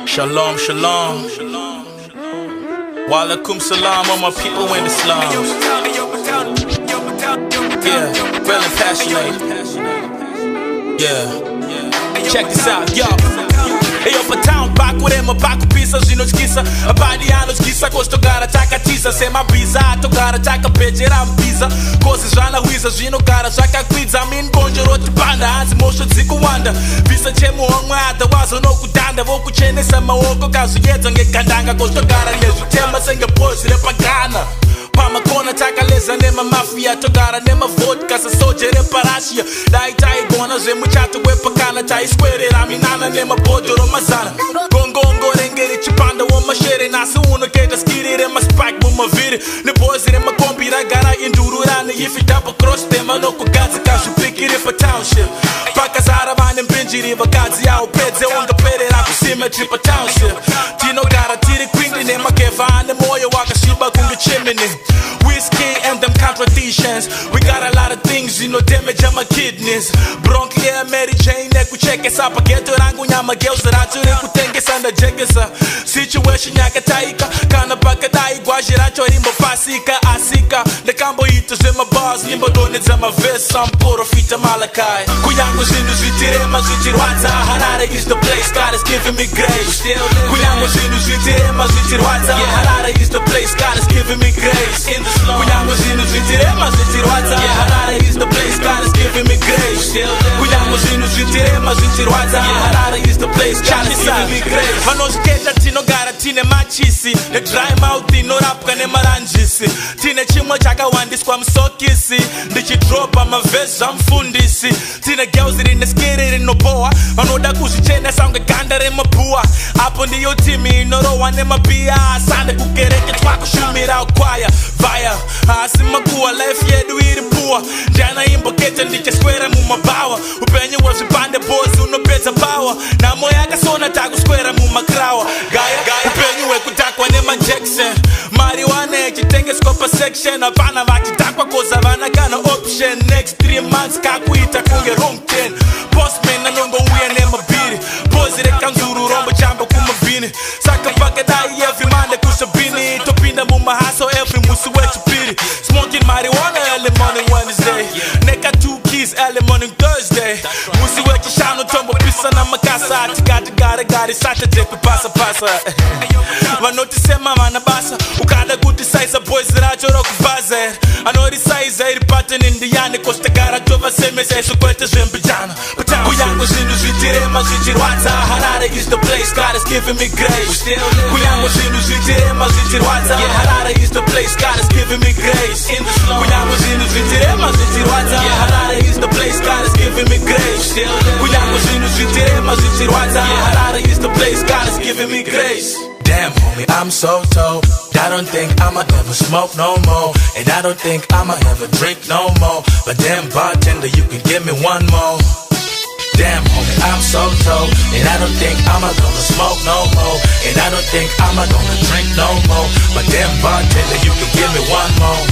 Shalom, shalom. Walaikum salam on my people in the slums. Yeah, real and passionate. Yeah, check this out, yo. Eyo pa town pakurema pakupisa zvinotyisa abadi anotyisa kozi togara takatiza semabhiza togara takapedzera mubhiza kozi zvanahwiza zvinogara zvakakwidza minbonjo rotibanda hanzi mosho dzikuwanda bvisa chemuhomwe adawazo nokudhanda vokuchenesa maoko kazviedza ngegandanga kozi togara nezvitema senge bhozi repagana pamakona takaleza nemamafia togara nemavodka sasoje reparashia dai taigona zvemuchato wepakana taiswerera minana nemabhodhoro mazana gongongo renge richipanda womashere nasi unoketa skiri remaspike mumavhiri nebhozi remakombi ragara indururani ifi double cross them anokugadzika zvipikiri patownship pakazara vane mbinjiri vakadzi yavo pedze ungaperera kusimetri patownship tinogara tiri kwindi nemagevha ane moyo wakasviba kunge chimney whiskey and them contradictions. We got a lot of things, you know, damage on my kidneys. Bronclear, Mary Jane, nekuchekesa paketo rangu nyama girls raturi kutengesa ndajekesa situation yakataika kana pakadai gwaji racho rimbo pasika asika nekambo ito zvema bars nimbo donedza mavesi samporofita malakai kuyangu zvinhu zvitirema zvichirwadza Harare is the place God is giving me grace kuyangu zvinhu zvitirema zvichirwadza Harare is the place God is giving me grace kuyangu zvinhu zvitirema zvichirwadza Harare is the place God is giving me grace kuyangu zvinhu zvitirema zvichirwadza Harare is the place God is giving me grace vanozviketa tinogara tine machisi nedry mouth inorapwa nemaranjisi tine chimwe chakawandiswa musokisi ndichidropa mavhesi zvamufundisi tine girls rine skiri rinobohwa vanoda kuzvichenesa unge ganda remabhuwa apo ndiyo timi inorohwa nemabhiya asande kukereke twakushumira ukwaya vaya asi makuwa life yedu iri puwa ndiana imbokete ndichaswera mumabawa upenyu hwezvipande bozi unopedza bawa namo yakasona takuswera mumakrawa gaya upenyu hwekutakwa nemajackson mariwana yechitengeswa pasection hapana vachitakwa koza vana kana option next 3 months kakuita kunge wrong 10 postman anongouya nemabhiri bozi rekanzuru rombo chamba kumabhini saka pakadai every monday kushabhini topinda mumahaso every musi wechipiri smoking marijuana early morning Wednesday neka 2 keys early morning Thursday musi wechishano tombo pisa na makasa atikati Saturday kupasa vanotisema vana basa ukada kuti saiza boys racho rokubaza anorisaiza iri pattern indiyani kostakara tovasemesa isokwete zvembijana kuyangu zvinhu zvitirema zvichirwadza Harare is the place God is giving me grace kuyangu zvinhu zvitirema zvichirwadza Harare is the place God is giving me grace kuyangu zvinhu zvitirema zvichirwadza Harare is the place God is giving me grace kuyangu zvinhu zvitirema zvichirwadza Harare is the place God is giving me grace. Damn, homie, I'm so told. I don't think I'ma ever smoke no more, and I don't think I'ma ever drink no more. But damn, bartender, you can give me one more. Damn, homie, I'm so told. And I don't think I'ma gonna smoke no more, and I don't think I'ma gonna drink no more. But damn, bartender, you can give me one more.